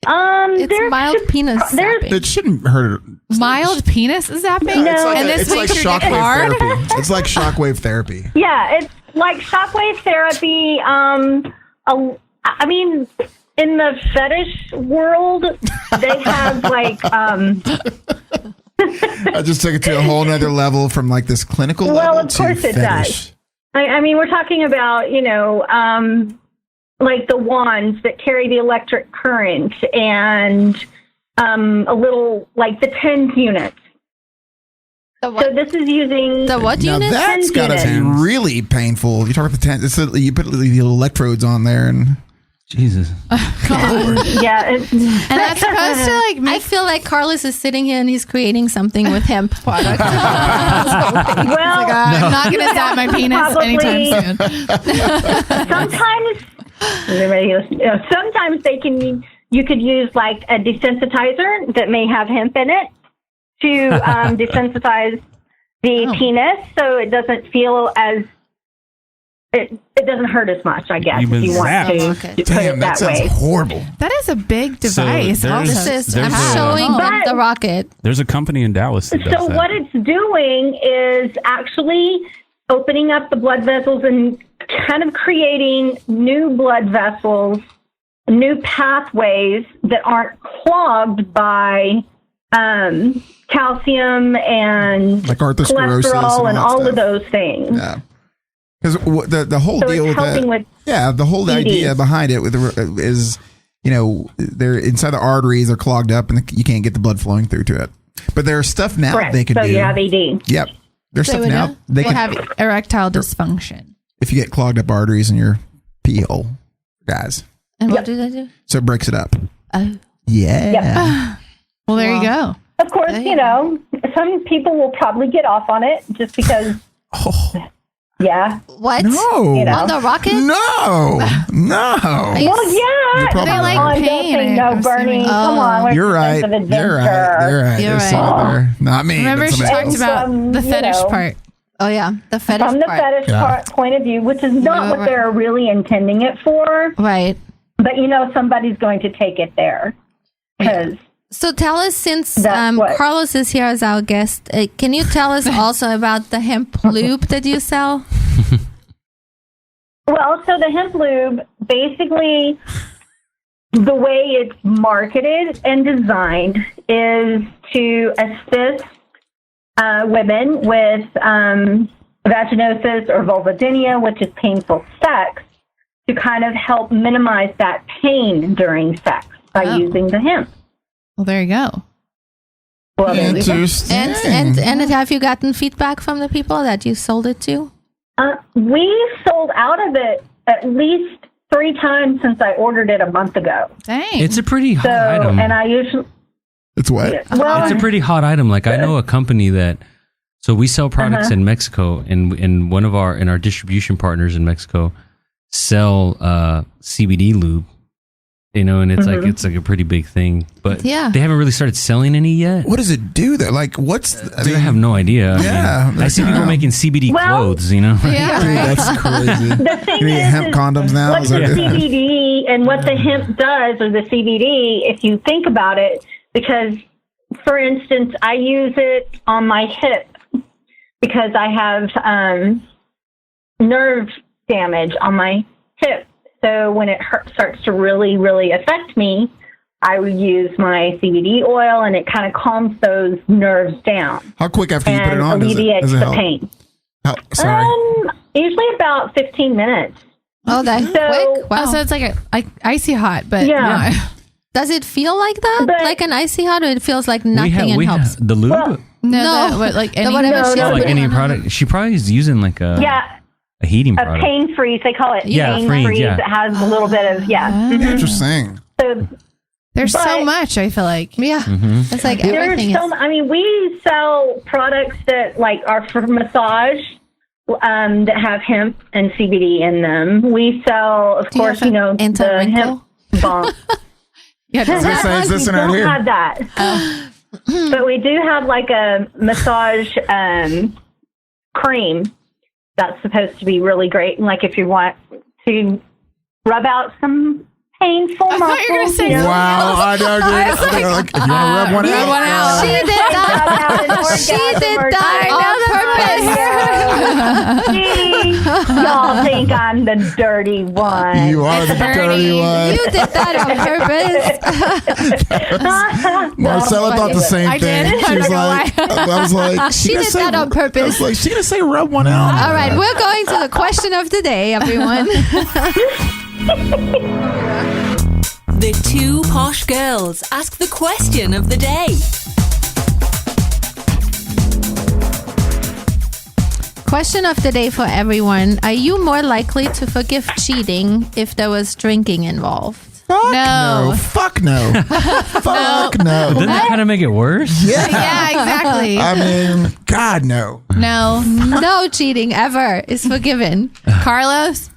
it's mild penis zapping. It shouldn't hurt. Mild penis zapping? No. It's like, and this makes your dick hard? therapy. It's like shockwave therapy. Yeah, it's like shockwave therapy. I mean, in the fetish world, they have like. I just took it to a whole nother level from like this clinical level. Well, of course it does. I mean, we're talking about, like the wands that carry the electric current and a little, like the TENS units. So this is using the what now unit? That's got to be really painful. You talk about the TENS. You put the electrodes on there and. Jesus. Yeah. And that's supposed to like I feel like Carlos is sitting here and he's creating something with hemp products. Well, I'm not going to zap my penis anytime soon. Sometimes you could use like a desensitizer that may have hemp in it to desensitize the penis so it doesn't feel as it doesn't hurt as much, I guess, if you want to put it that sounds way. Horrible. That is a big device. So I'm showing them the rocket. There's a company in Dallas that does that. What it's doing is actually opening up the blood vessels and kind of creating new blood vessels, new pathways that aren't clogged by calcium and like cholesterol and all of those things. Yeah. Because the whole deal with the whole idea behind it is, they're inside the arteries, they're clogged up, and you can't get the blood flowing through to it. But there's stuff now they can do. You have ED. Yep. There's stuff now they can have erectile dysfunction if you get clogged up arteries in your pee hole, guys. And what do they do? So it breaks it up. Oh. Yeah. Yep. Well, there you go. Of course, some people will probably get off on it just because. Yeah. What? No. On the rocket? No. Well, yeah. They like pain. No burning. Come on. You're right. You're right. Not me. Remember, she talked about the fetish part. Oh, yeah. The fetish part. From the fetish part point of view, which is not what they're really intending it for. Right. But, somebody's going to take it there. So tell us, since Carlos is here as our guest, can you tell us also about the Hemp Loop that you sell? Well, so the Hemp Lube, basically, the way it's marketed and designed is to assist women with vaginosis or vulvodynia, which is painful sex, to kind of help minimize that pain during sex by using the hemp. Well, there you go. Well, interesting. And have you gotten feedback from the people that you sold it to? We sold out of it at least 3 times since I ordered it a month ago. Dang. It's a pretty hot item. And I usually... It's what? Well, it's a pretty hot item. Like, I know a company that... So we sell products in Mexico, and one of our distribution partners in Mexico sell CBD Lube. And it's like a pretty big thing, but they haven't really started selling any yet. What does it do there? Like, I have no idea. I see people making CBD clothes. Yeah, dude, that's crazy. The thing is, hemp condoms now. What the CBD and what the hemp does, or the CBD, if you think about it, because, for instance, I use it on my hip because I have nerve damage on my hip. So when it starts to really, really affect me, I would use my CBD oil, and it kind of calms those nerves down. How quick after you put it on alleviates the pain? Usually about 15 minutes. Oh, that's quick. Wow. So it's like icy hot, but Does it feel like that? Like an icy hot, or it feels like nothing and helps? The lube? No, like any any product. She probably is using like a... Yeah. heating a product. pain freeze. They call it pain freeze. Yeah. It has a little bit of Interesting. So there's so much. I feel like it's like everything. I mean, we sell products that like are for massage. That have hemp and CBD in them. We sell, of course, the hemp bomb. This one right here. Have that. But we do have like a massage cream that's supposed to be really great. And like if you want to rub out some painful muscles. I thought you were going to say wow, I know. If you want to rub one out. She did that. She did that on purpose. Y'all think I'm the dirty one. You are the dirty one. You did that on purpose. Marcella thought the same I thing. did. She was like, I was like, She did that on purpose. I was like, she gonna say rub one out. All right, we're going to the question of the day, everyone. The two posh girls ask the question of the day. Question of the day for everyone. Are you more likely to forgive cheating if there was drinking involved? Fuck no. Fuck no. Fuck no. Doesn't that kind of make it worse? Yeah. Yeah, exactly. I mean, God, no. No cheating ever is forgiven. Carlos?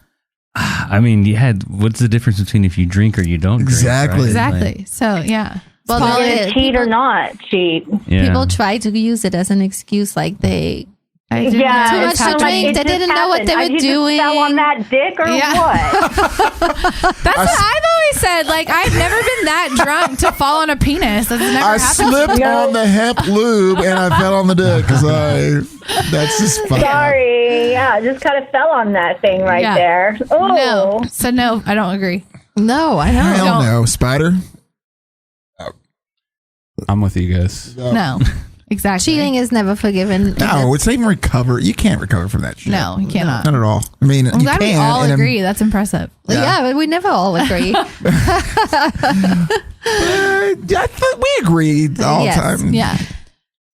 I mean, what's the difference between if you drink or you don't Exactly. drink? Exactly. So, yeah. Well, cheat or not cheat. Yeah. People try to use it as an excuse, like they Too much to drink. They didn't know what they were doing. Fell on that dick or what? That's what I've always said. Like, I've never been that drunk to fall on a penis. That's never I happened. slipped on the hemp lube and I fell on the dick that's just funny. Sorry. Yeah, I just kind of fell on that thing right there. Oh. No. So, no, I don't agree. No, I don't. Hell no. Spider? I'm with you guys. No. Exactly. Cheating is never forgiven. No, it's not even recover. You can't recover from that shit. No, you cannot. Not at all. I mean, I'm glad we all agree. That's impressive. Yeah, but we never all agree. We agree all the time. Yeah.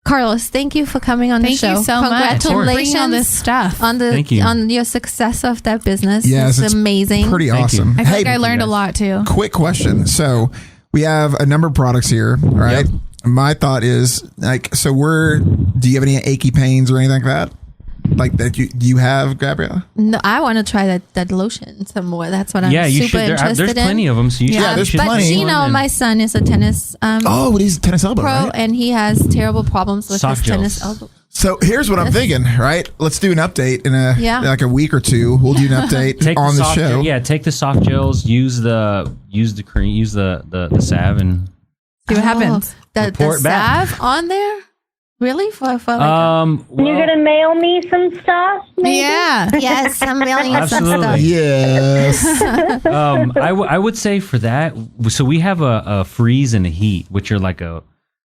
Carlos, thank you for coming on the show. Thank you so much. Congratulations on this stuff. on your success of that business. Yes, it's amazing. Pretty awesome. I think I learned a lot too. Quick question. So we have a number of products here, right? Yep. My thought is like, so do you have any achy pains or anything like that? Like that do you have, Gabriella? No, I want to try that lotion some more. That's what I'm super interested There's plenty of them. So there's plenty. But Gino, my son, is a tennis he's a tennis elbow, pro, right? and he has terrible problems with his tennis elbow. So here's what I'm thinking, right? Let's do an update in like a week or two. We'll do an update on the show. Yeah, take the soft gels, use the cream, use the salve, and see what happens. The salve on there? Really? For like you're gonna mail me some stuff? Maybe? Yeah. Yes, I'm mailing you some stuff. Yes. I would say for that. So we have a freeze and a heat, which are like a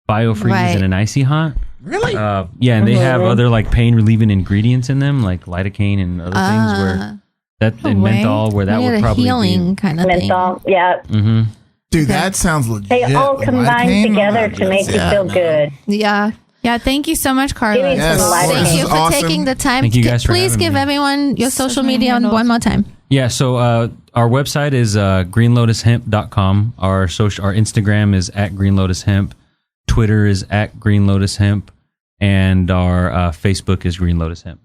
bio freeze and an icy hot. Really? Yeah, and they have other like pain relieving ingredients in them, like lidocaine and other things where and menthol, where that would probably healing be kind of menthol. Thing. Yeah. Mm-hmm. Dude, that sounds legit. They all combine together to make you feel good. Yeah. Yeah, thank you so much, Carlos. Thank you for taking the time. Thank you guys for Please give everyone your social media one more time. Yeah, so our website is greenlotushemp.com. Our Instagram is @greenlotushemp. Twitter is @greenlotushemp. And our Facebook is Green Lotus Hemp.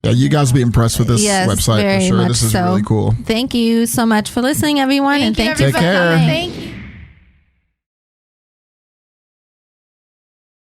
Yeah, you guys will be impressed with this website for sure. This is really cool. Thank you so much for listening, everyone. Thank you, take care. Thank you.